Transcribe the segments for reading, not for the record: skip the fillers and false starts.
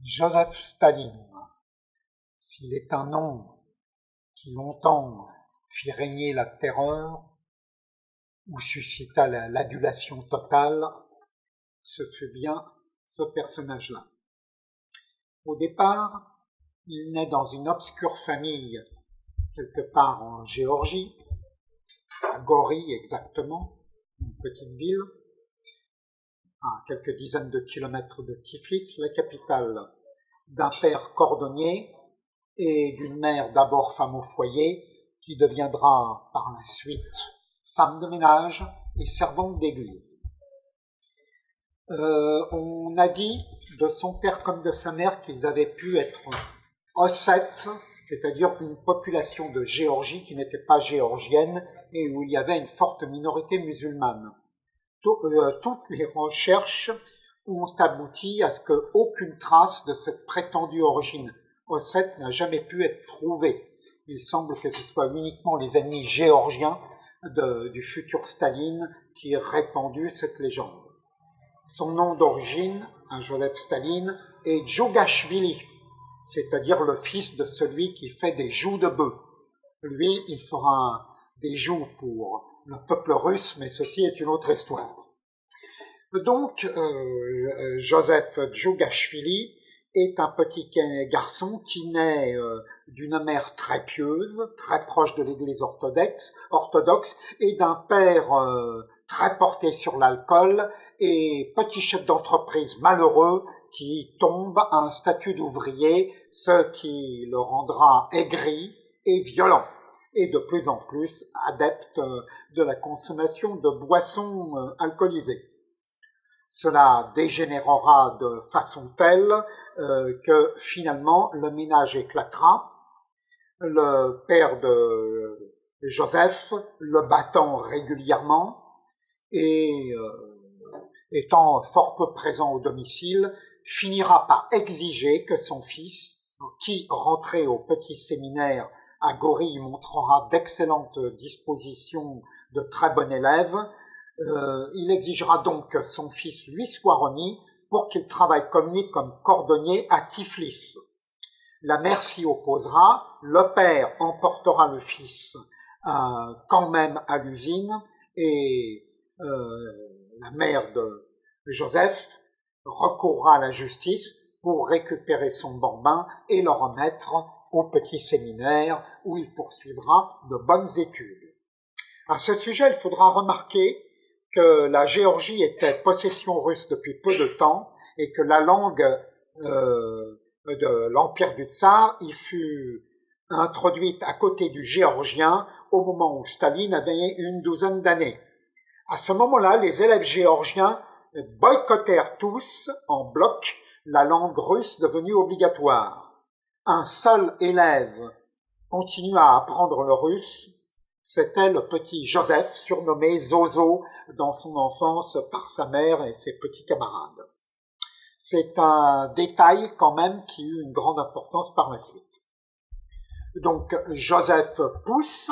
Joseph Staline, s'il est un nom qui longtemps fit régner la terreur ou suscita l'adulation totale, ce fut bien ce personnage-là. Au départ, il naît dans une obscure famille quelque part en Géorgie, à Gori exactement, une petite ville, à quelques dizaines de kilomètres de Tiflis, la capitale, d'un père cordonnier et d'une mère d'abord femme au foyer, qui deviendra par la suite femme de ménage et servante d'église. On a dit de son père comme de sa mère qu'ils avaient pu être ossètes, c'est-à-dire une population de Géorgie qui n'était pas géorgienne et où il y avait une forte minorité musulmane. Toutes les recherches ont abouti à ce qu'aucune trace de cette prétendue origine ossète n'a jamais pu être trouvée. Il semble que ce soit uniquement les ennemis géorgiens du futur Staline qui aient répandu cette légende. Son nom d'origine, Joseph Staline, est Djougashvili, c'est-à-dire le fils de celui qui fait des joues de bœuf. Lui, il fera des joues pour le peuple russe, mais ceci est une autre histoire. Donc, Joseph Djougashvili est un petit garçon qui naît d'une mère très pieuse, très proche de l'Église orthodoxe et d'un père très porté sur l'alcool et petit chef d'entreprise malheureux qui tombe à un statut d'ouvrier, ce qui le rendra aigri et violent, et de plus en plus adepte de la consommation de boissons alcoolisées. Cela dégénérera de façon telle que finalement le ménage éclatera, le père de Joseph le battant régulièrement et étant fort peu présent au domicile, finira par exiger que son fils, qui rentré au petit séminaire à Gori montrera d'excellentes dispositions de très bon élève, il exigera donc que son fils lui soit remis pour qu'il travaille comme lui comme cordonnier à Tiflis. La mère s'y opposera, le père emportera le fils quand même à l'usine et la mère de Joseph recourra à la justice pour récupérer son bambin et le remettre au petit séminaire où il poursuivra de bonnes études. À ce sujet, il faudra remarquer que la Géorgie était possession russe depuis peu de temps et que la langue de l'Empire du Tsar y fut introduite à côté du géorgien au moment où Staline avait une douzaine d'années. À ce moment-là, les élèves géorgiens boycottèrent tous en bloc la langue russe devenue obligatoire. Un seul élève continua à apprendre le russe, c'était le petit Joseph, surnommé Zozo dans son enfance par sa mère et ses petits camarades. C'est un détail quand même qui eut une grande importance par la suite. Donc Joseph pousse,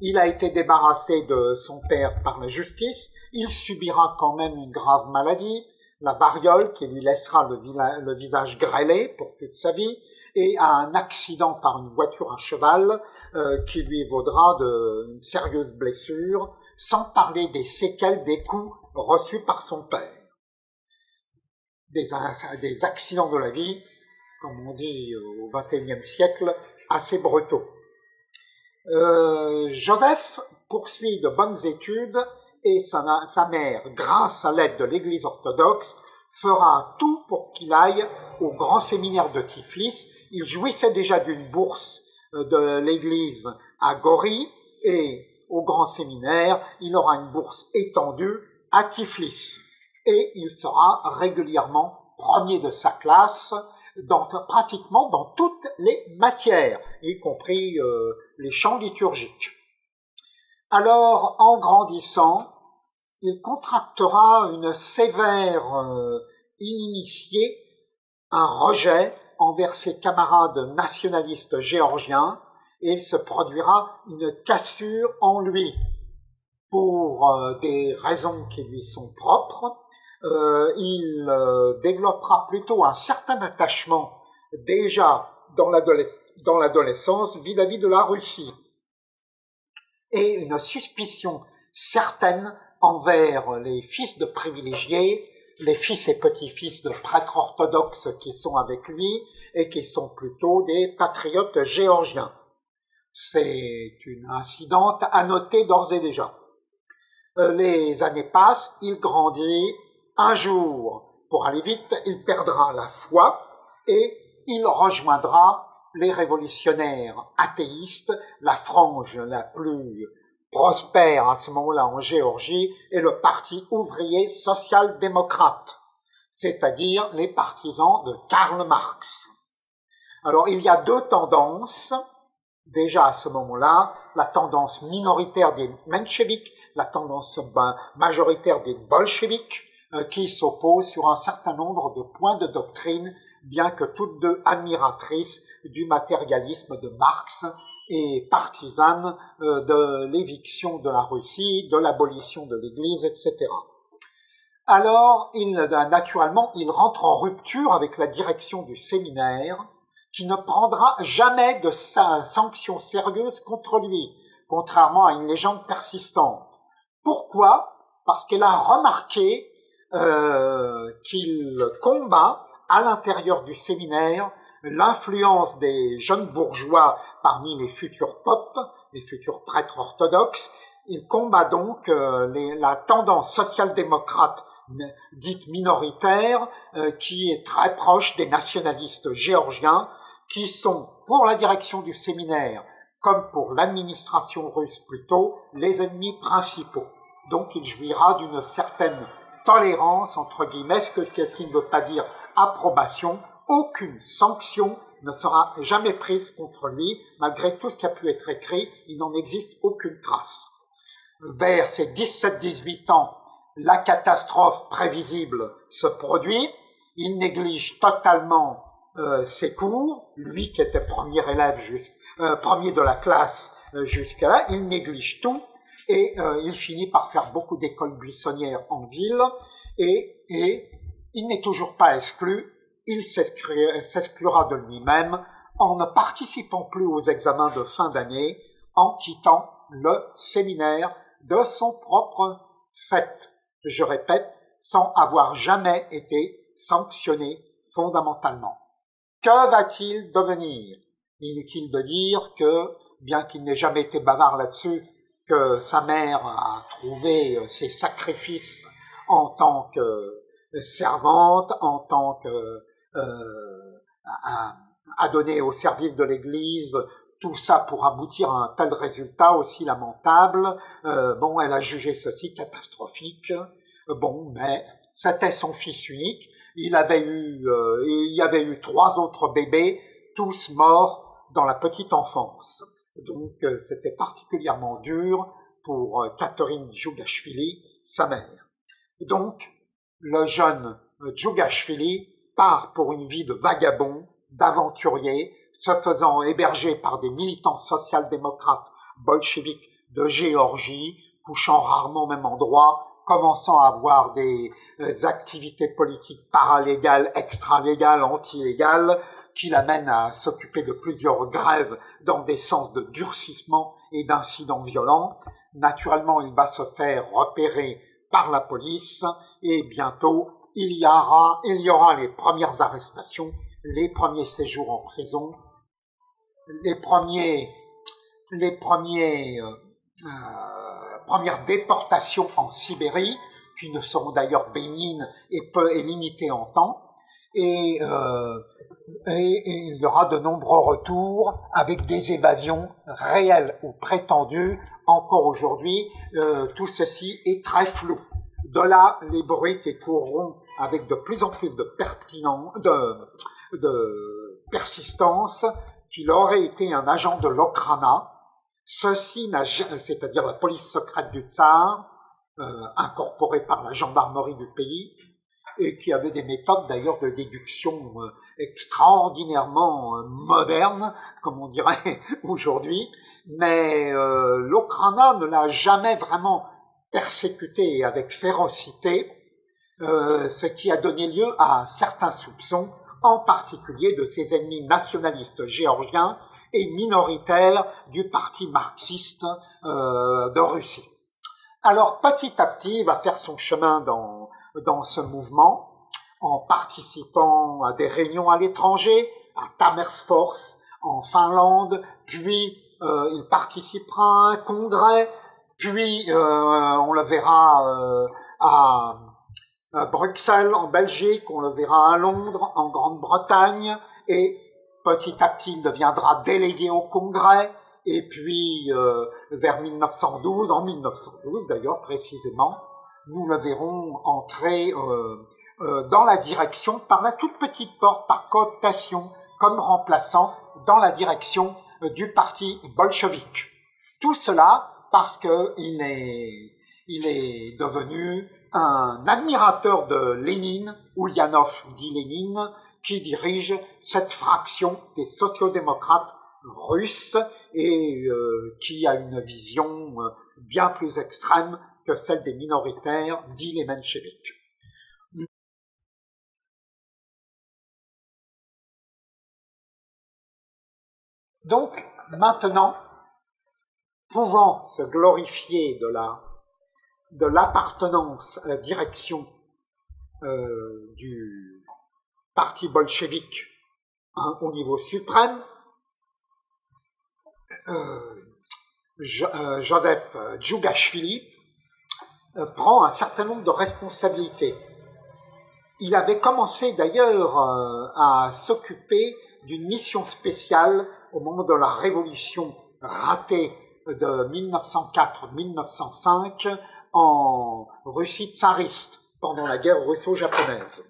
il a été débarrassé de son père par la justice, il subira quand même une grave maladie, la variole qui lui laissera le visage grêlé pour toute sa vie, et à un accident par une voiture à cheval qui lui vaudra une sérieuse blessure, sans parler des séquelles des coups reçus par son père. Des accidents de la vie, comme on dit au XXIe siècle, assez brutaux. Joseph poursuit de bonnes études et sa mère, grâce à l'aide de l'Église orthodoxe, fera tout pour qu'il aille au grand séminaire de Tiflis. Il jouissait déjà d'une bourse de l'Église à Gori et au grand séminaire, il aura une bourse étendue à Tiflis. Et il sera régulièrement premier de sa classe pratiquement dans toutes les matières, y compris les chants liturgiques. Alors, en grandissant, il contractera une sévère inimitié, un rejet envers ses camarades nationalistes géorgiens, et il se produira une cassure en lui pour des raisons qui lui sont propres. il développera plutôt un certain attachement déjà dans l'adolescence vis-à-vis de la Russie et une suspicion certaine envers les fils de privilégiés, les fils et petits-fils de prêtres orthodoxes qui sont avec lui et qui sont plutôt des patriotes géorgiens. C'est une incidente à noter d'ores et déjà. Les années passent, il grandit. Un jour, pour aller vite, il perdra la foi et il rejoindra les révolutionnaires athéistes, la frange la plus prospère à ce moment-là en Géorgie est le Parti ouvrier social-démocrate, c'est-à-dire les partisans de Karl Marx. Alors il y a deux tendances, déjà à ce moment-là, la tendance minoritaire des mencheviks, la tendance majoritaire des bolcheviks, qui s'opposent sur un certain nombre de points de doctrine, bien que toutes deux admiratrices du matérialisme de Marx et partisanes de l'éviction de la Russie, de l'abolition de l'Église, etc. Alors, naturellement, il rentre en rupture avec la direction du séminaire, qui ne prendra jamais de sanctions sérieuses contre lui, contrairement à une légende persistante. Pourquoi? Parce qu'elle a remarqué qu'il combat à l'intérieur du séminaire l'influence des jeunes bourgeois parmi les futurs popes, les futurs prêtres orthodoxes. Il combat donc la tendance social-démocrate dite minoritaire qui est très proche des nationalistes géorgiens qui sont, pour la direction du séminaire, comme pour l'administration russe plutôt, les ennemis principaux. Donc il jouira d'une certaine tolérance, entre guillemets, ce qui ne veut pas dire approbation. Aucune sanction ne sera jamais prise contre lui, malgré tout ce qui a pu être écrit, il n'en existe aucune trace. Vers ses 17-18 ans, la catastrophe prévisible se produit, il néglige totalement ses cours, lui qui était premier élève, premier de la classe jusqu'à là, il néglige tout et il finit par faire beaucoup d'écoles buissonnières en ville et il n'est toujours pas exclu, il s'exclura de lui-même en ne participant plus aux examens de fin d'année, en quittant le séminaire de son propre fait, je répète, sans avoir jamais été sanctionné fondamentalement. Que va-t-il devenir? Inutile de dire que, bien qu'il n'ait jamais été bavard là-dessus, que sa mère a trouvé ses sacrifices en tant que servante, en tant que à donner au service de l'Église, tout ça pour aboutir à un tel résultat aussi lamentable. Bon, elle a jugé ceci catastrophique. Bon, mais c'était son fils unique. Il y avait eu 3 autres bébés, tous morts dans la petite enfance. Donc, c'était particulièrement dur pour Catherine Djougashvili, sa mère. Donc, le jeune Djougashvili part pour une vie de vagabond, d'aventurier, se faisant héberger par des militants social-démocrates bolcheviques de Géorgie, couchant rarement au même endroit, commençant à avoir des activités politiques paralégales, extralégales, antilégales, qui l'amènent à s'occuper de plusieurs grèves dans des sens de durcissement et d'incidents violents. Naturellement, il va se faire repérer par la police et bientôt il y aura les premières arrestations, les premiers séjours en prison, les premières déportations en Sibérie, qui ne seront d'ailleurs bénignes et limitées en temps, et il y aura de nombreux retours avec des évasions réelles ou prétendues. Encore aujourd'hui, tout ceci est très flou. De là, les bruits qui courront avec de plus en plus de persistance qu'il aurait été un agent de l'Okhrana. Ceci c'est-à-dire la police secrète du tsar, incorporée par la gendarmerie du pays, et qui avait des méthodes d'ailleurs de déduction extraordinairement modernes, comme on dirait aujourd'hui, mais l'Okhrana ne l'a jamais vraiment persécuté avec férocité. ce qui a donné lieu à certains soupçons, en particulier de ses ennemis nationalistes géorgiens et minoritaires du parti marxiste de Russie. Alors petit à petit, il va faire son chemin dans ce mouvement, en participant à des réunions à l'étranger, à Tammerfors, en Finlande, puis il participera à un congrès, puis on le verra à Bruxelles, en Belgique, on le verra à Londres, en Grande-Bretagne, et petit à petit, il deviendra délégué au Congrès, et puis vers 1912, en 1912 d'ailleurs précisément, nous le verrons entrer dans la direction, par la toute petite porte, par cooptation, comme remplaçant dans la direction du parti bolchevique. Tout cela parce qu'il est devenu un admirateur de Lénine, Ulyanov dit Lénine, qui dirige cette fraction des sociodémocrates russes et qui a une vision bien plus extrême que celle des minoritaires, dit les mencheviks. Donc, maintenant, pouvant se glorifier de l'appartenance à la direction du parti bolchevique au niveau suprême, Joseph Djougashvili prend un certain nombre de responsabilités. Il avait commencé d'ailleurs à s'occuper d'une mission spéciale au moment de la révolution ratée de 1904-1905 en Russie tsariste, pendant la guerre russo-japonaise.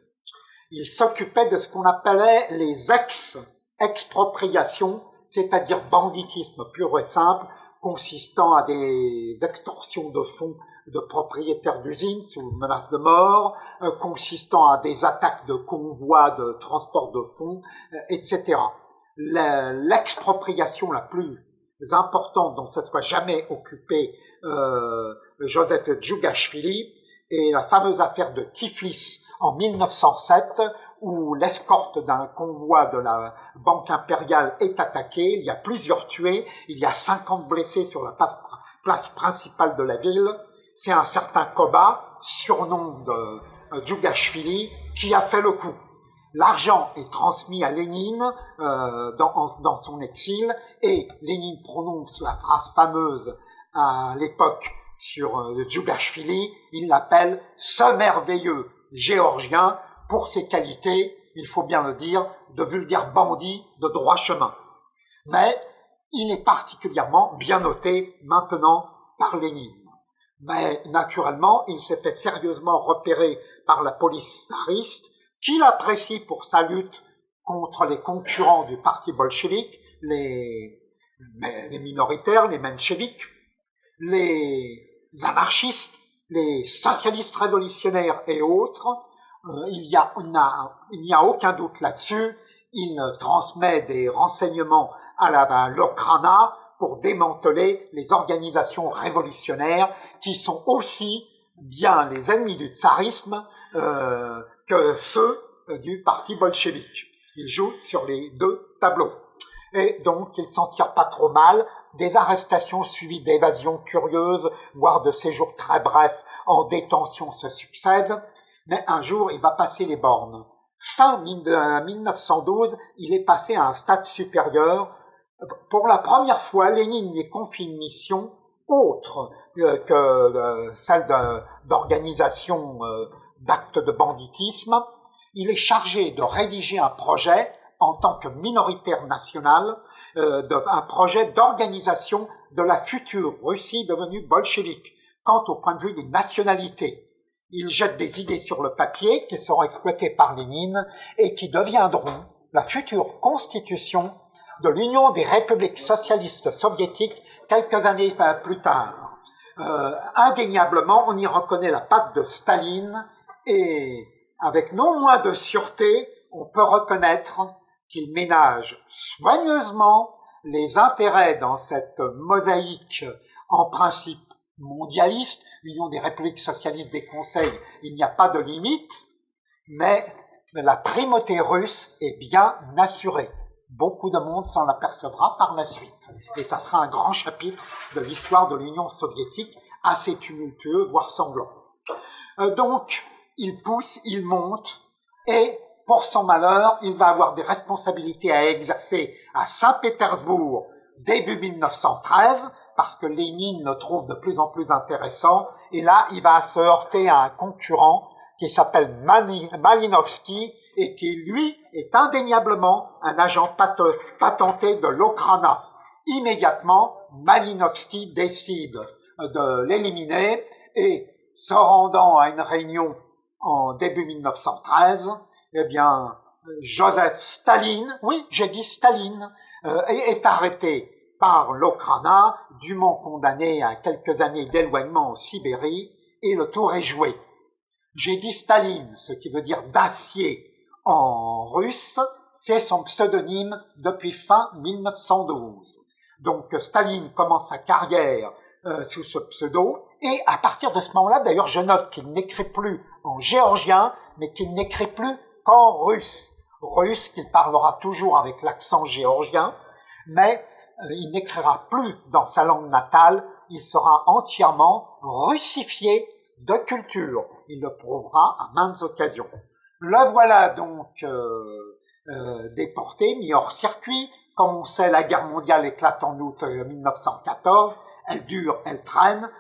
Il s'occupait de ce qu'on appelait les expropriations, c'est-à-dire banditisme pur et simple, consistant à des extorsions de fonds de propriétaires d'usines sous menace de mort, consistant à des attaques de convois de transport de fonds, etc. L'expropriation la plus importante dont se soit jamais occupé Joseph Djougashvili est la fameuse affaire de Tiflis en 1907, où l'escorte d'un convoi de la Banque impériale est attaquée. Il y a plusieurs tués, il y a 50 blessés sur la place principale de la ville. C'est un certain Koba, surnom de Djougashvili, qui a fait le coup. L'argent est transmis à Lénine dans son exil, et Lénine prononce la phrase fameuse à l'époque sur Djougashvili. Il l'appelle « ce merveilleux Géorgien » pour ses qualités, il faut bien le dire, de vulgaire bandit de droit chemin. Mais il est particulièrement bien noté maintenant par Lénine. Mais naturellement, il s'est fait sérieusement repérer par la police tsariste, qui l'apprécie pour sa lutte contre les concurrents du parti bolchevique, les minoritaires, les mencheviks, les anarchistes, les socialistes révolutionnaires et autres. Il n'y a aucun doute là-dessus. Il transmet des renseignements à l'Okhrana pour démanteler les organisations révolutionnaires qui sont aussi bien les ennemis du tsarisme que ceux du parti bolchevique. Il joue sur les deux tableaux. Et donc, il s'en tire pas trop mal. Des arrestations suivies d'évasions curieuses, voire de séjours très brefs en détention se succèdent. Mais un jour, il va passer les bornes. Fin 1912, il est passé à un stade supérieur. Pour la première fois, Lénine lui confie une mission autre que celle d'organisation d'actes de banditisme. Il est chargé de rédiger un projet en tant que minoritaire national, un projet d'organisation de la future Russie devenue bolchevique, quant au point de vue des nationalités. Il jette des idées sur le papier qui seront exploitées par Lénine et qui deviendront la future constitution de l'Union des républiques socialistes soviétiques quelques années plus tard. Indéniablement, on y reconnaît la patte de Staline, et avec non moins de sûreté, on peut reconnaître qu'il ménage soigneusement les intérêts dans cette mosaïque en principe mondialiste, Union des républiques socialistes des conseils, il n'y a pas de limite, mais la primauté russe est bien assurée. Beaucoup de monde s'en apercevra par la suite. Et ça sera un grand chapitre de l'histoire de l'Union soviétique, assez tumultueux, voire sanglant. Donc, il pousse, il monte, et pour son malheur, il va avoir des responsabilités à exercer à Saint-Pétersbourg début 1913, parce que Lénine le trouve de plus en plus intéressant, et là, il va se heurter à un concurrent qui s'appelle Malinovski, et qui, lui, est indéniablement un agent patenté de l'Okhrana. Immédiatement, Malinovski décide de l'éliminer, et se rendant à une réunion en début 1913, eh bien, Joseph Staline, oui, j'ai dit Staline, est arrêté par l'Okhrana, dûment condamné à quelques années d'éloignement en Sibérie, et le tour est joué. J'ai dit Staline, ce qui veut dire d'acier en russe, c'est son pseudonyme depuis fin 1912. Donc Staline commence sa carrière sous ce pseudo, et à partir de ce moment-là, d'ailleurs, je note qu'il n'écrit plus en géorgien, mais qu'il n'écrit plus qu'en russe. Russe qu'il parlera toujours avec l'accent géorgien, mais il n'écrira plus dans sa langue natale, il sera entièrement russifié de culture. Il le prouvera à maintes occasions. Le voilà donc déporté, mis hors circuit. Comme on sait, la guerre mondiale éclate en août 1914. Elle dure, elle traîne.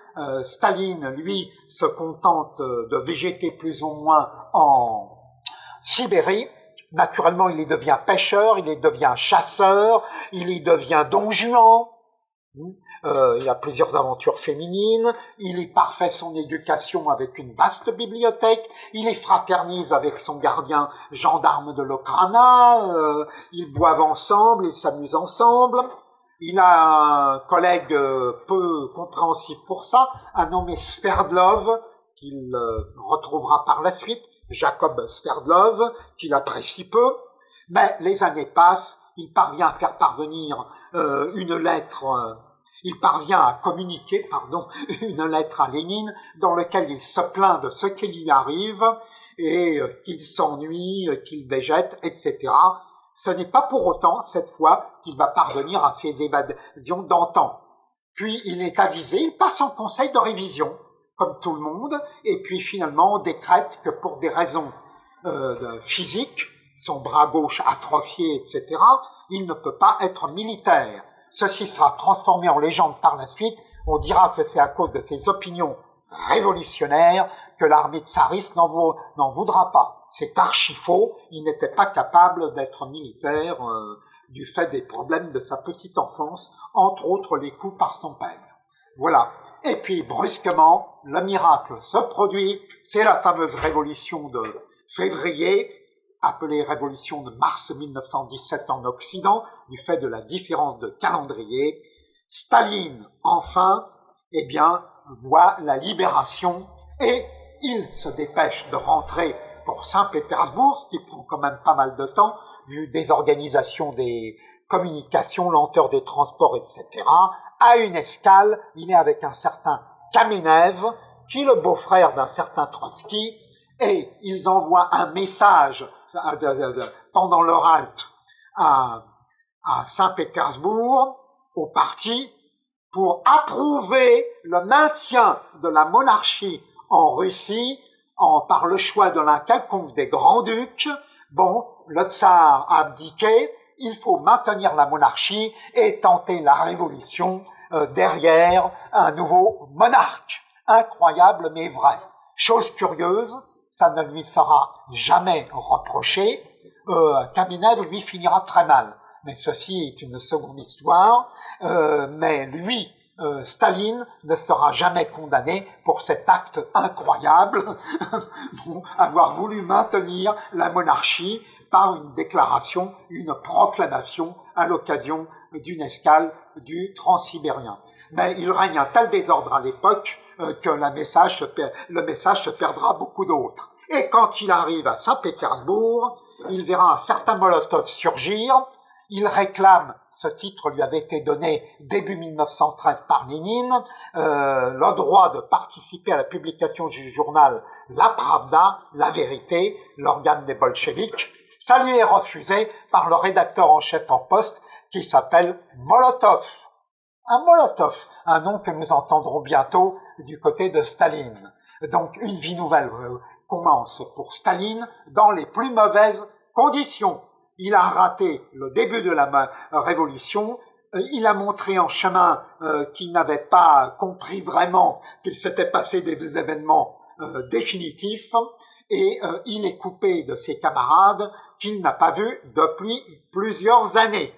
Staline, lui, se contente de végéter plus ou moins en Sibérie. Naturellement, il y devient pêcheur, il y devient chasseur, il y devient don Juan. Il a plusieurs aventures féminines, il y parfait son éducation avec une vaste bibliothèque, il y fraternise avec son gardien gendarme de l'Okhrana, ils boivent ensemble, ils s'amusent ensemble. Il a un collègue peu compréhensif pour ça, un nommé Sverdlov, qu'il retrouvera par la suite, Jacob Sverdlov, qu'il apprécie peu, mais les années passent, il parvient à faire parvenir une lettre, il parvient à communiquer, une lettre à Lénine dans laquelle il se plaint de ce qui lui arrive et qu'il s'ennuie, qu'il végète, etc. Ce n'est pas pour autant, cette fois, qu'il va parvenir à ses évasions d'antan. Puis il est avisé, il passe en conseil de révision, comme tout le monde, et puis finalement on décrète que pour des raisons physiques, son bras gauche atrophié, etc., il ne peut pas être militaire. Ceci sera transformé en légende par la suite. On dira que c'est à cause de ses opinions révolutionnaires que l'armée tsariste n'en voudra pas. C'est archi faux. Il n'était pas capable d'être militaire du fait des problèmes de sa petite enfance, entre autres les coups par son père. Voilà. Et puis, brusquement, le miracle se produit. C'est la fameuse révolution de février, appelée révolution de mars 1917 en Occident, du fait de la différence de calendrier. Staline, enfin, eh bien, voit la libération et il se dépêche de rentrer pour Saint-Pétersbourg, ce qui prend quand même pas mal de temps, vu désorganisation des communications, lenteur des transports, etc. À une escale, il est avec un certain Kamenev, qui est le beau-frère d'un certain Trotsky, et ils envoient un message pendant leur halte à Saint-Pétersbourg, au parti, pour approuver le maintien de la monarchie en Russie par le choix de l'un quelconque des grands-ducs. Bon, le tsar a abdiqué, il faut maintenir la monarchie et tenter la révolution derrière un nouveau monarque. Incroyable mais vrai. Chose curieuse, ça ne lui sera jamais reproché. Kamenev, lui, finira très mal. Mais ceci est une seconde histoire. Mais lui, Staline, ne sera jamais condamné pour cet acte incroyable, avoir voulu maintenir la monarchie par une déclaration, une proclamation à l'occasion d'une escale du Transsibérien. Mais il règne un tel désordre à l'époque que le message se perdra beaucoup d'autres. Et quand il arrive à Saint-Pétersbourg, il verra un certain Molotov surgir, Il réclame, ce titre lui avait été donné début 1913 par Lénine, le droit de participer à la publication du journal La Pravda, La Vérité, l'organe des bolcheviks. Ça lui est refusé par le rédacteur en chef en poste qui s'appelle Molotov. Un Molotov, un nom que nous entendrons bientôt du côté de Staline. Donc une vie nouvelle commence pour Staline dans les plus mauvaises conditions. Il a raté le début de la révolution, il a montré en chemin qu'il n'avait pas compris vraiment qu'il s'était passé des événements définitifs, et il est coupé de ses camarades qu'il n'a pas vus depuis plusieurs années.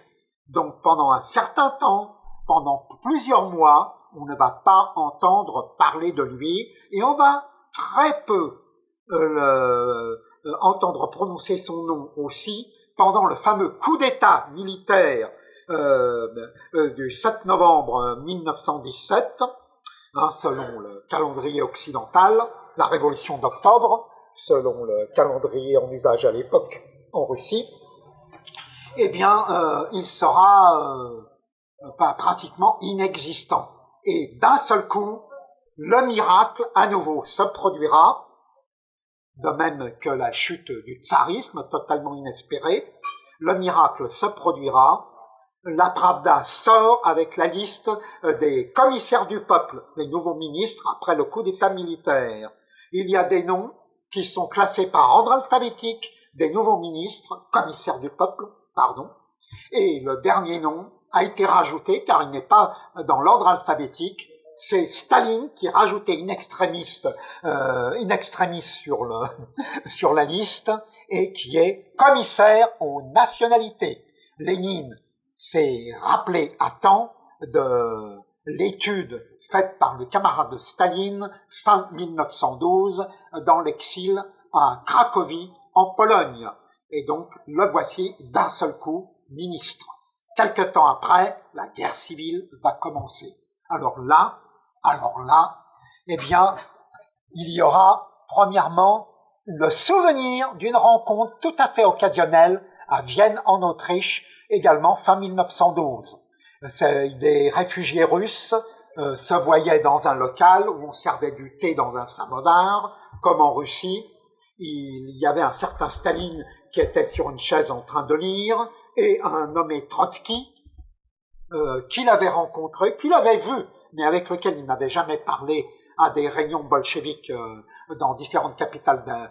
Donc pendant un certain temps, pendant plusieurs mois, on ne va pas entendre parler de lui, et on va très peu entendre prononcer son nom aussi pendant le fameux coup d'État militaire du 7 novembre 1917, selon le calendrier occidental, la révolution d'octobre, selon le calendrier en usage à l'époque en Russie, eh bien, il sera pratiquement inexistant. Et d'un seul coup, le miracle à nouveau se produira, de même que la chute du tsarisme, totalement inespérée. Le miracle se produira, la Pravda sort avec la liste des commissaires du peuple, les nouveaux ministres après le coup d'État militaire. Il y a des noms qui sont classés par ordre alphabétique des nouveaux ministres, commissaires du peuple, pardon, et le dernier nom a été rajouté, car il n'est pas dans l'ordre alphabétique, c'est Staline qui rajoutait in extremis sur la liste, et qui est commissaire aux nationalités. Lénine s'est rappelé à temps de l'étude faite par le camarade de Staline fin 1912 dans l'exil à Cracovie en Pologne. Et donc le voici d'un seul coup ministre. Quelque temps après, la guerre civile va commencer. Alors là, eh bien, il y aura premièrement le souvenir d'une rencontre tout à fait occasionnelle à Vienne en Autriche, également fin 1912. Des réfugiés russes se voyaient dans un local où on servait du thé dans un samovar, comme en Russie. Il y avait un certain Staline qui était sur une chaise en train de lire, et un nommé Trotsky, qu'il avait rencontré, qu'il avait vu, mais avec lequel il n'avait jamais parlé à des réunions bolcheviques dans différentes capitales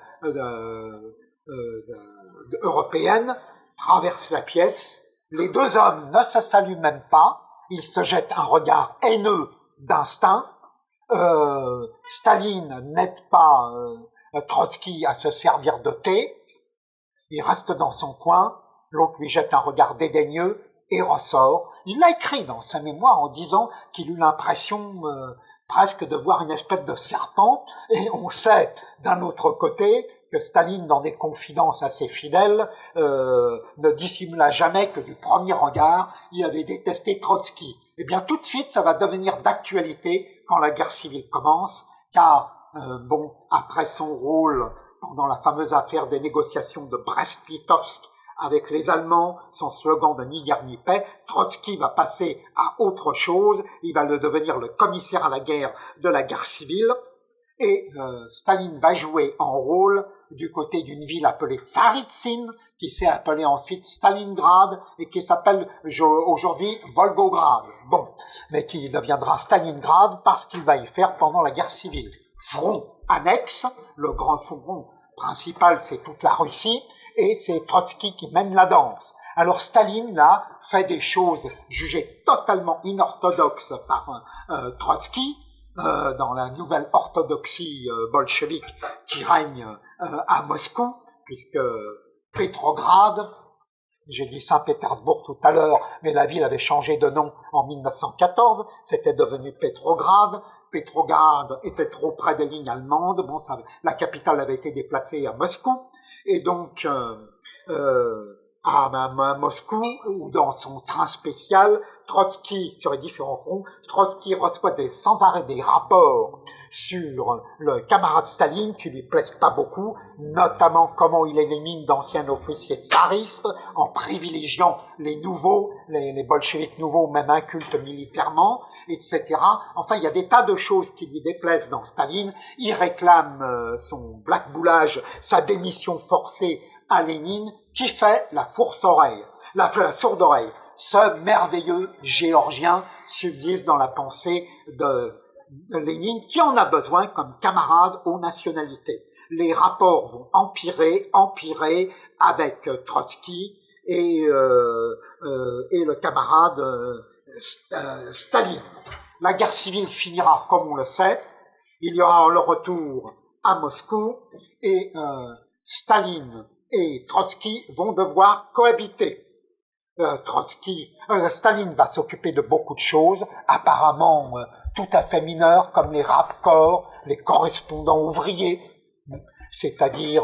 européennes, traverse la pièce. Les deux hommes ne se saluent même pas, ils se jettent un regard haineux d'instinct. Staline n'aide pas Trotsky à se servir de thé, il reste dans son coin, l'autre lui jette un regard dédaigneux et ressort. Il l'a écrit dans sa mémoire en disant qu'il eut l'impression presque de voir une espèce de serpent, et on sait d'un autre côté que Staline, dans des confidences assez fidèles, ne dissimula jamais que du premier regard, il avait détesté Trotsky. Eh bien tout de suite, ça va devenir d'actualité quand la guerre civile commence, car après son rôle pendant la fameuse affaire des négociations de Brest-Litovsk avec les Allemands, son slogan de ni guerre ni paix, Trotsky va passer à autre chose, il va devenir le commissaire à la guerre de la guerre civile, et Staline va jouer en rôle du côté d'une ville appelée Tsaritsyn, qui s'est appelée ensuite Stalingrad, et qui s'appelle aujourd'hui Volgograd. Bon, mais qui deviendra Stalingrad parce qu'il va y faire pendant la guerre civile. Front annexe, le grand front principal c'est toute la Russie, et c'est Trotsky qui mène la danse. Alors Staline, là, fait des choses jugées totalement inorthodoxes par Trotsky, dans la nouvelle orthodoxie bolchevique qui règne à Moscou, puisque Pétrograd, j'ai dit Saint-Pétersbourg tout à l'heure, mais la ville avait changé de nom en 1914, c'était devenu Pétrograd. Pétrograd était trop près des lignes allemandes, la capitale avait été déplacée à Moscou, et donc à Moscou, où dans son train spécial, Trotsky, sur les différents fronts, Trotsky reçoit sans arrêt des rapports sur le camarade Staline qui lui plaisent pas beaucoup, notamment comment il élimine d'anciens officiers tsaristes en privilégiant les nouveaux, les bolcheviks nouveaux, même incultes militairement, etc. Enfin, il y a des tas de choses qui lui déplaisent dans Staline. Il réclame son blackboulage, sa démission forcée à Lénine, qui fait la sourde-oreille. Ce merveilleux Géorgien subsiste dans la pensée de Lénine, qui en a besoin comme camarade aux nationalités. Les rapports vont empirer avec Trotsky et le camarade Staline. La guerre civile finira, comme on le sait. Il y aura le retour à Moscou et Staline et Trotsky vont devoir cohabiter. Staline va s'occuper de beaucoup de choses, apparemment tout à fait mineures, comme les rapcorps, les correspondants ouvriers, c'est-à-dire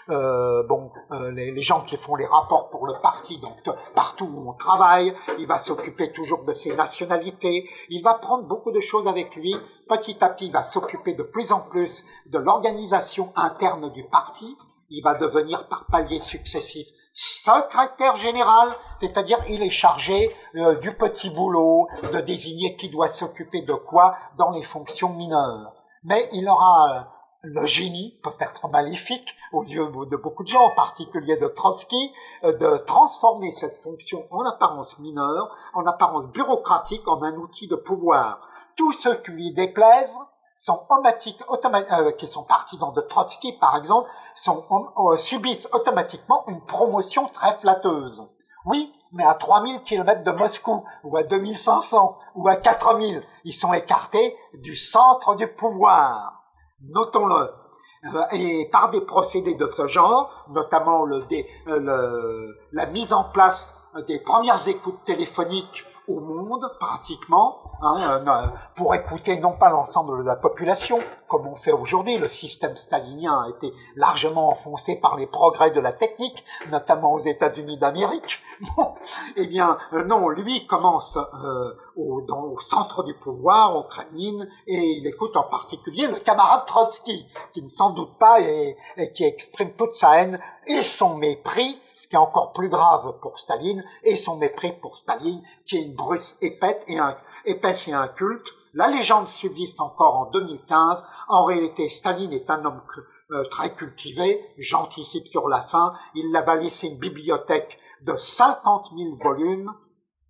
les gens qui font les rapports pour le parti, donc partout où on travaille. Il va s'occuper toujours de ses nationalités. Il va prendre beaucoup de choses avec lui. Petit à petit, il va s'occuper de plus en plus de l'organisation interne du parti. Il va devenir par paliers successifs secrétaire général, c'est-à-dire il est chargé du petit boulot, de désigner qui doit s'occuper de quoi dans les fonctions mineures. Mais il aura le génie, peut-être maléfique, aux yeux de beaucoup de gens, en particulier de Trotsky, de transformer cette fonction en apparence mineure, en apparence bureaucratique, en un outil de pouvoir. Tous ceux qui lui déplaisent qui sont partisans de Trotsky, par exemple, subissent automatiquement une promotion très flatteuse. Oui, mais à 3000 km de Moscou, ou à 2500, ou à 4000, ils sont écartés du centre du pouvoir. Notons-le. Et par des procédés de ce genre, notamment la mise en place des premières écoutes téléphoniques au monde, pratiquement, pour écouter non pas l'ensemble de la population, comme on fait aujourd'hui. Le système stalinien a été largement enfoncé par les progrès de la technique, notamment aux États-Unis d'Amérique. Bon, eh bien, non, lui commence au centre du pouvoir, au Kremlin, et il écoute en particulier le camarade Trotsky, qui ne s'en doute pas et qui exprime toute sa haine et son mépris, ce qui est encore plus grave pour Staline, et son mépris pour Staline, qui est une Bruce épaisse et inculte. La légende subsiste encore en 2015. En réalité, Staline est un homme très cultivé, j'anticipe sur la fin. Il va laisser une bibliothèque de 50 000 volumes,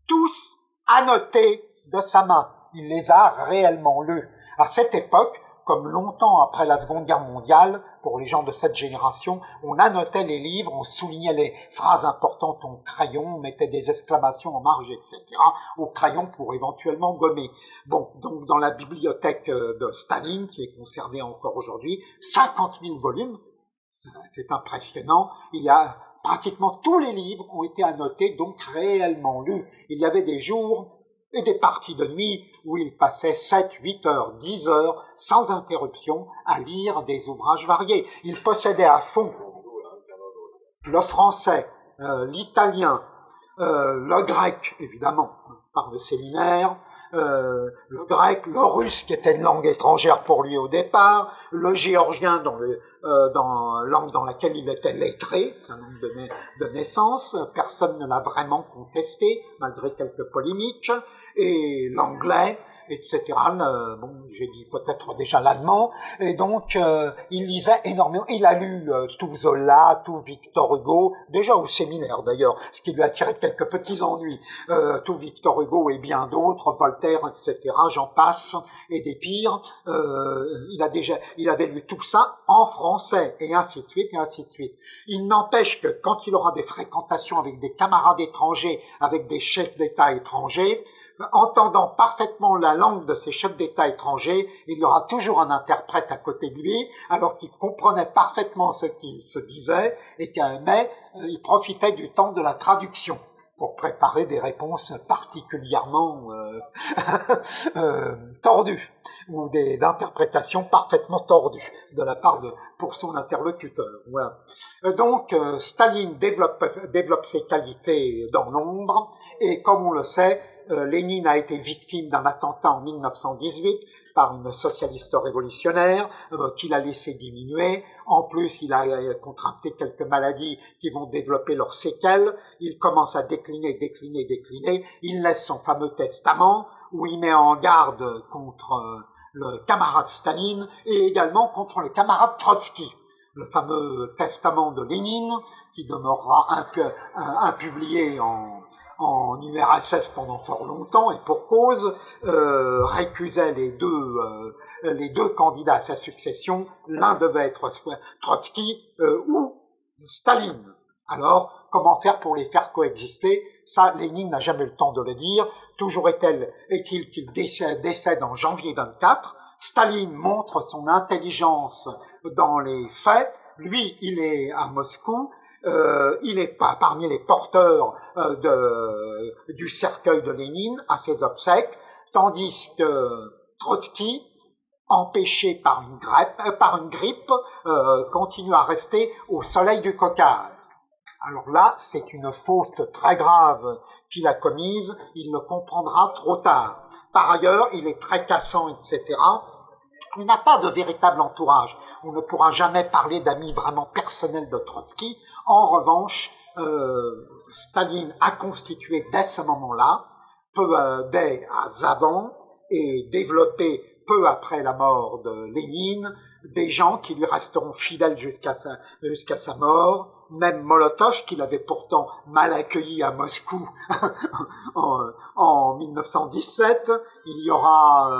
tous annotés de sa main. Il les a réellement lus. À cette époque, comme longtemps après la Seconde Guerre mondiale, pour les gens de cette génération, on annotait les livres, on soulignait les phrases importantes au crayon, on mettait des exclamations en marge, etc., au crayon pour éventuellement gommer. Bon, donc dans la bibliothèque de Staline, qui est conservée encore aujourd'hui, 50 000 volumes, c'est impressionnant. Il y a pratiquement tous les livres ont été annotés, donc réellement lus. Il y avait des jours et des parties de nuit où il passait 7, 8 heures, 10 heures, sans interruption, à lire des ouvrages variés. Il possédait à fond le français, l'italien, le grec, évidemment, par le séminaire, le grec, le russe, qui était une langue étrangère pour lui au départ, le géorgien langue dans laquelle il était lettré, sa langue de naissance, personne ne l'a vraiment contesté, malgré quelques polémiques, et l'anglais, etc. J'ai dit peut-être déjà l'allemand, et donc il lisait énormément. Il a lu tout Zola, tout Victor Hugo, déjà au séminaire d'ailleurs, ce qui lui a tiré quelques petits ennuis. Tout Victor Hugo et bien d'autres, Voltaire, etc. J'en passe, et des pires. Il avait lu tout ça en français, et ainsi de suite, et ainsi de suite. Il n'empêche que quand il aura des fréquentations avec des camarades étrangers, avec des chefs d'État étrangers, entendant parfaitement la langue de ces chefs d'État étrangers, il y aura toujours un interprète à côté de lui, alors qu'il comprenait parfaitement ce qu'il se disait, mais il profitait du temps de la traduction. pour préparer des réponses particulièrement tordues ou des interprétations parfaitement tordues de la part pour son interlocuteur. Voilà. Donc Staline développe ses qualités dans l'ombre et comme on le sait, Lénine a été victime d'un attentat en 1918 par une socialiste révolutionnaire qu'il a laissé diminuer. En plus, il a contracté quelques maladies qui vont développer leurs séquelles. Il commence à décliner. Il laisse son fameux testament où il met en garde contre le camarade Staline et également contre le camarade Trotsky. Le fameux testament de Lénine qui demeurera impublié en URSS pendant fort longtemps et pour cause, récusait les deux candidats à sa succession. L'un devait être Trotsky ou Staline. Alors, comment faire pour les faire coexister? Ça, Lénine n'a jamais eu le temps de le dire. Toujours est-il qu'il décède en janvier 24. Staline montre son intelligence dans les faits. Lui, il est à Moscou. Il n'est pas parmi les porteurs du cercueil de Lénine à ses obsèques, tandis que Trotsky, empêché par une grippe, continue à rester au soleil du Caucase. Alors là, c'est une faute très grave qu'il a commise, il le comprendra trop tard. Par ailleurs, il est très cassant, etc. Il n'a pas de véritable entourage. On ne pourra jamais parler d'amis vraiment personnels de Trotsky. En revanche, Staline a constitué dès ce moment-là, dès avant, et développé peu après la mort de Lénine, des gens qui lui resteront fidèles jusqu'à sa mort. Même Molotov, qu'il avait pourtant mal accueilli à Moscou en 1917. Il y aura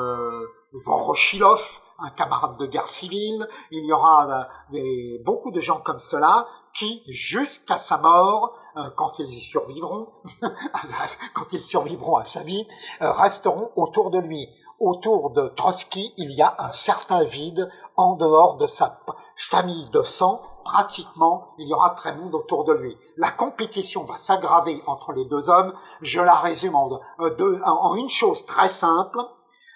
Voroshilov, un camarade de guerre civile. Il y aura beaucoup de gens comme cela qui, jusqu'à sa mort, quand ils y survivront, quand ils survivront à sa vie, resteront autour de lui. Autour de Trotsky, il y a un certain vide en dehors de sa famille de sang. Pratiquement, il y aura très monde autour de lui. La compétition va s'aggraver entre les deux hommes. Je la résume en une chose très simple,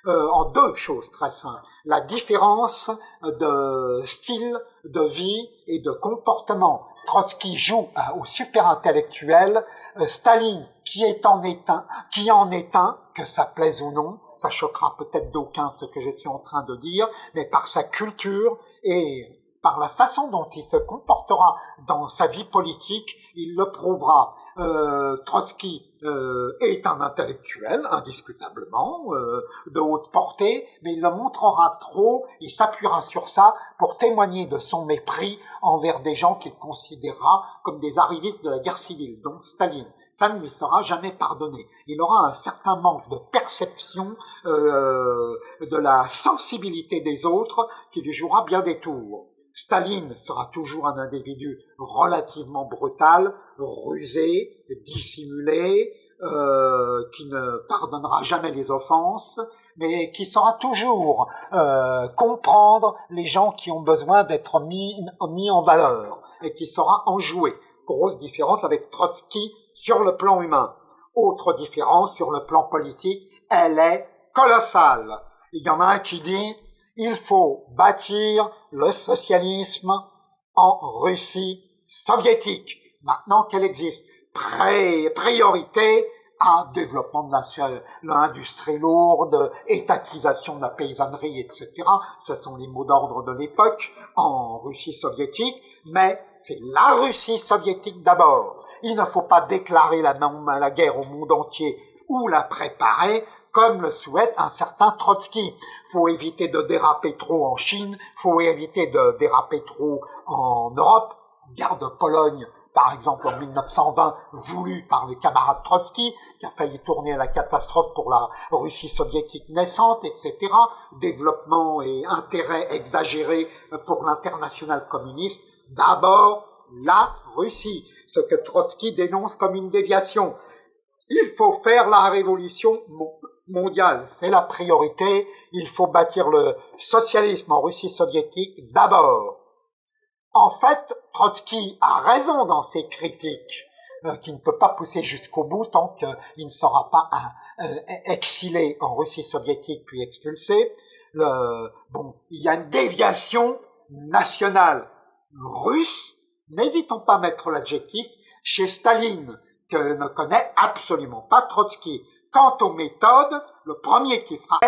en deux choses très simples. La différence de style, de vie et de comportement. Trotsky joue au super intellectuel, Staline qui en est un, que ça plaise ou non, ça choquera peut-être d'aucuns ce que je suis en train de dire, mais par sa culture et par la façon dont il se comportera dans sa vie politique, il le prouvera. Trotsky est un intellectuel, indiscutablement, de haute portée, mais il le montrera trop, il s'appuiera sur ça pour témoigner de son mépris envers des gens qu'il considérera comme des arrivistes de la guerre civile, donc Staline. Ça ne lui sera jamais pardonné. Il aura un certain manque de perception de la sensibilité des autres qui lui jouera bien des tours. Staline sera toujours un individu relativement brutal, rusé, dissimulé, qui ne pardonnera jamais les offenses, mais qui saura toujours comprendre les gens qui ont besoin d'être mis en valeur et qui saura en jouer. Grosse différence avec Trotsky sur le plan humain. Autre différence sur le plan politique, elle est colossale. Il y en a un qui dit il faut bâtir le socialisme en Russie soviétique. Maintenant qu'elle existe, priorité à développement de l'industrie lourde, étatisation de la paysannerie, etc. Ce sont les mots d'ordre de l'époque en Russie soviétique, mais c'est la Russie soviétique d'abord. Il ne faut pas déclarer la guerre au monde entier ou la préparer, comme le souhaite un certain Trotsky. Faut éviter de déraper trop en Chine, faut éviter de déraper trop en Europe. Guerre de Pologne, par exemple en 1920, voulue par les camarades Trotsky, qui a failli tourner à la catastrophe pour la Russie soviétique naissante, etc. Développement et intérêt exagéré pour l'international communiste. D'abord, la Russie, ce que Trotsky dénonce comme une déviation. Il faut faire la révolution mondiale, c'est la priorité. Il faut bâtir le socialisme en Russie soviétique d'abord. En fait, Trotsky a raison dans ses critiques qui ne peut pas pousser jusqu'au bout tant qu'il ne sera pas exilé en Russie soviétique puis expulsé. Bon, il y a une déviation nationale russe, n'hésitons pas à mettre l'adjectif, chez Staline, que ne connaît absolument pas Trotsky. Quant aux méthodes, le premier qui fera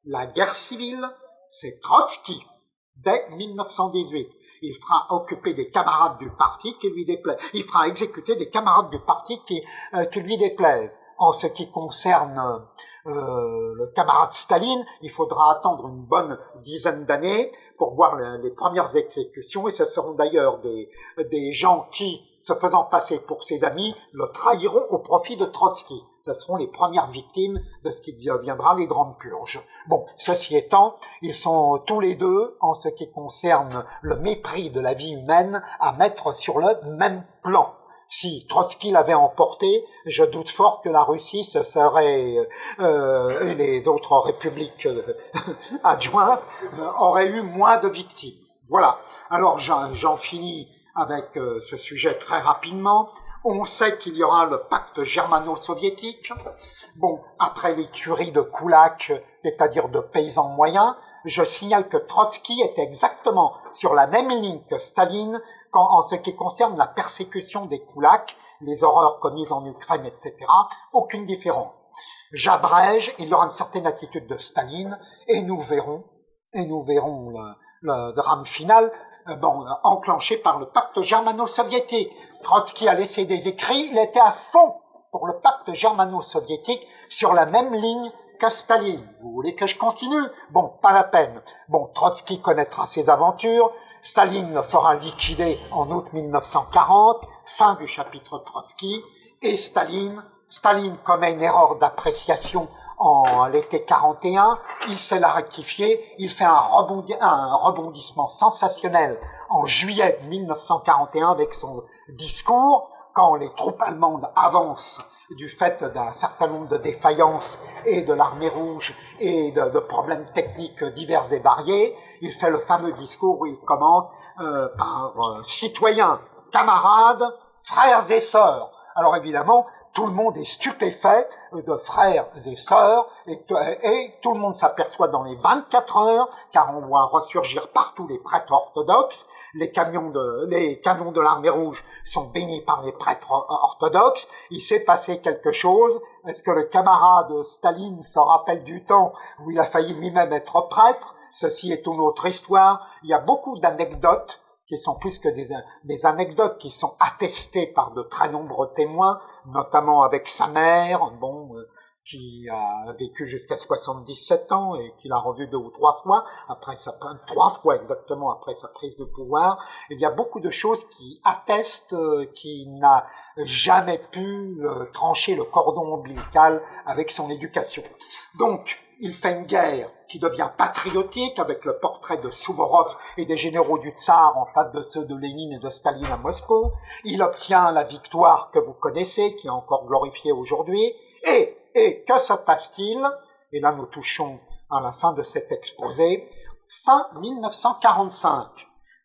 la guerre civile, c'est Trotsky, dès 1918. Il fera occuper des camarades du parti qui lui déplaisent. Il fera exécuter des camarades du parti qui lui déplaisent. En ce qui concerne le camarade Staline, il faudra attendre une bonne dizaine d'années pour voir les premières exécutions, et ce seront d'ailleurs des gens qui, se faisant passer pour ses amis, le trahiront au profit de Trotsky. Ce seront les premières victimes de ce qui deviendra les grandes purges. Bon, ceci étant, ils sont tous les deux, en ce qui concerne le mépris de la vie humaine, à mettre sur le même plan. Si Trotsky l'avait emporté, je doute fort que la Russie se serait, et les autres républiques adjointes, auraient eu moins de victimes. Voilà. Alors j'en finis avec ce sujet très rapidement. On sait qu'il y aura le pacte germano-soviétique. Bon, après les tueries de Koulak, c'est-à-dire de paysans moyens, je signale que Trotsky était exactement sur la même ligne que Staline en ce qui concerne la persécution des Koulaks, les horreurs commises en Ukraine, etc. Aucune différence. J'abrège, il y aura une certaine attitude de Staline, et nous verrons le drame final, enclenché par le pacte germano-soviétique. Trotsky a laissé des écrits, il était à fond pour le pacte germano-soviétique sur la même ligne que Staline. Vous voulez que je continue? Bon, pas la peine. Bon, Trotsky connaîtra ses aventures, Staline le fera liquider en août 1940, fin du chapitre Trotsky, et Staline commet une erreur d'appréciation en l'été 41, il sait la rectifier, il fait un rebondissement sensationnel en juillet 1941 avec son discours, quand les troupes allemandes avancent du fait d'un certain nombre de défaillances et de l'armée rouge et de problèmes techniques divers et variés, il fait le fameux discours où il commence par citoyens, camarades, frères et sœurs. Alors évidemment, tout le monde est stupéfait de frères et sœurs, et tout le monde s'aperçoit dans les 24 heures, car on voit ressurgir partout les prêtres orthodoxes, les canons de l'armée rouge sont bénis par les prêtres orthodoxes, il s'est passé quelque chose. Est-ce que le camarade Staline se rappelle du temps où il a failli lui-même être prêtre? Ceci est une autre histoire. Il y a beaucoup d'anecdotes qui sont plus que des anecdotes qui sont attestées par de très nombreux témoins, notamment avec sa mère, qui a vécu jusqu'à 77 ans et qui l'a revu 2 ou 3 fois, après 3 fois exactement après sa prise de pouvoir. Il y a beaucoup de choses qui attestent qu'il n'a jamais pu trancher le cordon ombilical avec son éducation. Donc, il fait une guerre qui devient patriotique avec le portrait de Souvorov et des généraux du Tsar en face de ceux de Lénine et de Staline à Moscou. Il obtient la victoire que vous connaissez, qui est encore glorifiée aujourd'hui. Et que se passe-t-il? Et là, nous touchons à la fin de cet exposé. Fin 1945.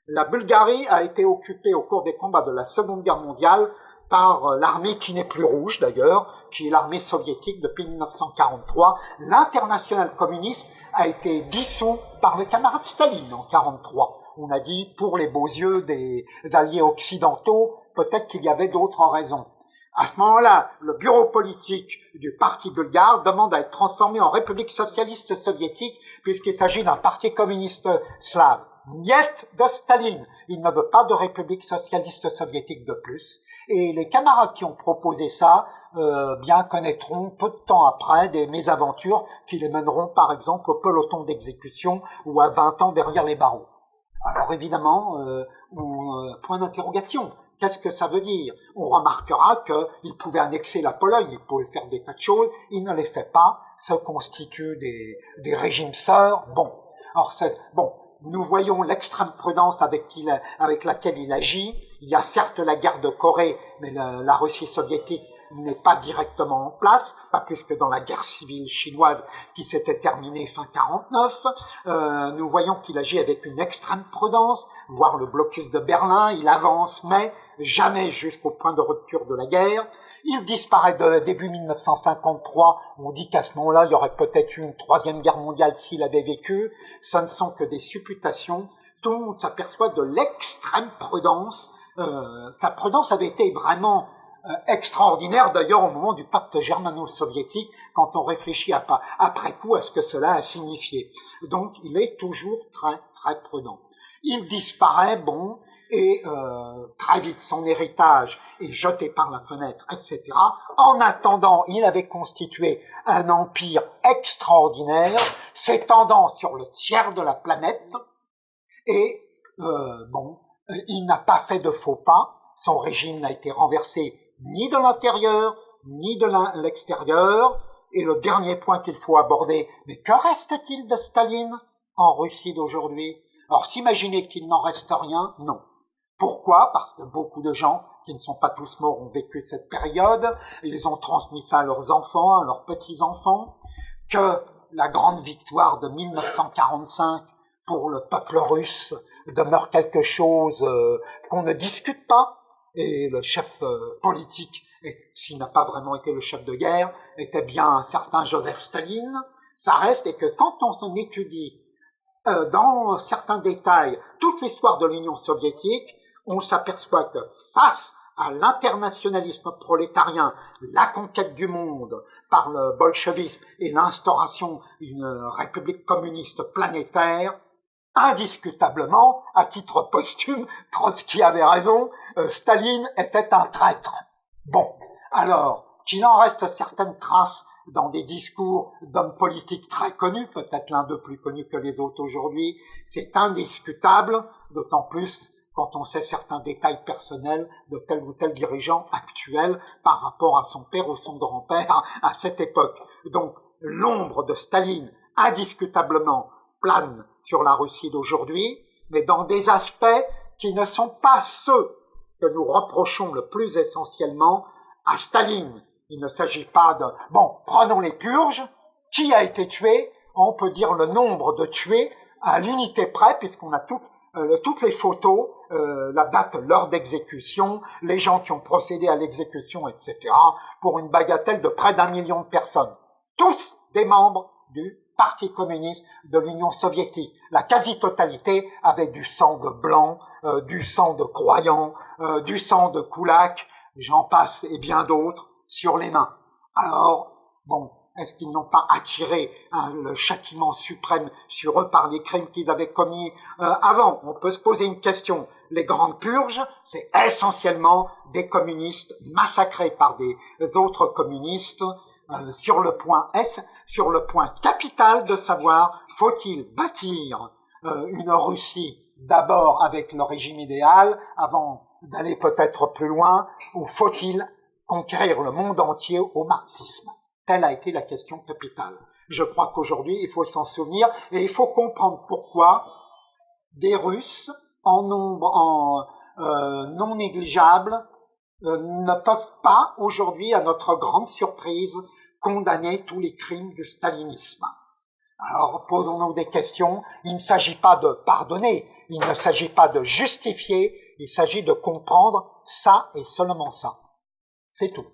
La Bulgarie a été occupée au cours des combats de la Seconde Guerre mondiale par l'armée qui n'est plus rouge d'ailleurs, qui est l'armée soviétique depuis 1943. L'international communiste a été dissous par le camarade Staline en 1943. On a dit, pour les beaux yeux des alliés occidentaux, peut-être qu'il y avait d'autres raisons. À ce moment-là, le bureau politique du parti bulgare demande à être transformé en République socialiste soviétique puisqu'il s'agit d'un parti communiste slave. Niet de Staline. Il ne veut pas de République socialiste soviétique de plus. Et les camarades qui ont proposé ça, bien connaîtront peu de temps après des mésaventures qui les mèneront par exemple au peloton d'exécution ou à 20 ans derrière les barreaux. Alors évidemment, point d'interrogation. Qu'est-ce que ça veut dire? On remarquera qu'il pouvait annexer la Pologne, il pouvait faire des tas de choses, il ne les fait pas, se constituent des régimes sœurs. Bon, alors nous voyons l'extrême prudence avec laquelle il agit. Il y a certes la guerre de Corée, mais la Russie soviétique n'est pas directement en place, pas plus que dans la guerre civile chinoise qui s'était terminée fin 49. Nous voyons qu'il agit avec une extrême prudence, voire le blocus de Berlin, il avance, mais jamais jusqu'au point de rupture de la guerre. Il disparaît de début 1953, on dit qu'à ce moment-là, il y aurait peut-être eu une troisième guerre mondiale s'il avait vécu. Ce ne sont que des supputations. Tout le monde s'aperçoit de l'extrême prudence. Sa prudence avait été vraiment extraordinaire, d'ailleurs, au moment du pacte germano-soviétique, quand on réfléchit après coup à ce que cela a signifié. Donc, il est toujours très, très prudent. Il disparaît, bon, et très vite, son héritage est jeté par la fenêtre, etc. En attendant, il avait constitué un empire extraordinaire, s'étendant sur le tiers de la planète, et bon, il n'a pas fait de faux pas, son régime n'a été renversé ni de l'intérieur, ni de l'extérieur, et le dernier point qu'il faut aborder, mais que reste-t-il de Staline en Russie d'aujourd'hui? Alors s'imaginer qu'il n'en reste rien, non. Pourquoi? Parce que beaucoup de gens, qui ne sont pas tous morts, ont vécu cette période, ils ont transmis ça à leurs enfants, à leurs petits-enfants, que la grande victoire de 1945 pour le peuple russe demeure quelque chose qu'on ne discute pas, et le chef politique, s'il n'a pas vraiment été le chef de guerre, était bien un certain Joseph Staline. Ça reste, et que quand on s'en étudie dans certains détails toute l'histoire de l'Union soviétique, on s'aperçoit que face à l'internationalisme prolétarien, la conquête du monde par le bolchevisme et l'instauration d'une république communiste planétaire, indiscutablement, à titre posthume, Trotsky avait raison, Staline était un traître. Bon, alors, qu'il en reste certaines traces dans des discours d'hommes politiques très connus, peut-être l'un d'eux plus connu que les autres aujourd'hui, c'est indiscutable, d'autant plus quand on sait certains détails personnels de tel ou tel dirigeant actuel par rapport à son père ou son grand-père à cette époque. Donc, l'ombre de Staline, indiscutablement, plane sur la Russie d'aujourd'hui, mais dans des aspects qui ne sont pas ceux que nous reprochons le plus essentiellement à Staline. Il ne s'agit pas de... Bon, prenons les purges. Qui a été tué? On peut dire le nombre de tués à l'unité près, puisqu'on a toutes les photos, la date, l'heure d'exécution, les gens qui ont procédé à l'exécution, etc., pour une bagatelle de près d'1 million de personnes. Tous des membres du Parti communiste de l'Union soviétique. La quasi-totalité avait du sang de blanc, du sang de croyants, du sang de koulaks, j'en passe, et bien d'autres, sur les mains. Alors, bon, est-ce qu'ils n'ont pas attiré le châtiment suprême sur eux par les crimes qu'ils avaient commis avant? On peut se poser une question. Les grandes purges, c'est essentiellement des communistes massacrés par des autres communistes, sur le point capital de savoir, faut-il bâtir une Russie d'abord avec le régime idéal avant d'aller peut-être plus loin, ou faut-il conquérir le monde entier au marxisme? Telle a été la question capitale. Je crois qu'aujourd'hui, il faut s'en souvenir et il faut comprendre pourquoi des Russes en nombre non négligeable ne peuvent pas aujourd'hui, à notre grande surprise, condamner tous les crimes du stalinisme. Alors, posons-nous des questions. Il ne s'agit pas de pardonner, il ne s'agit pas de justifier, il s'agit de comprendre ça et seulement ça. C'est tout.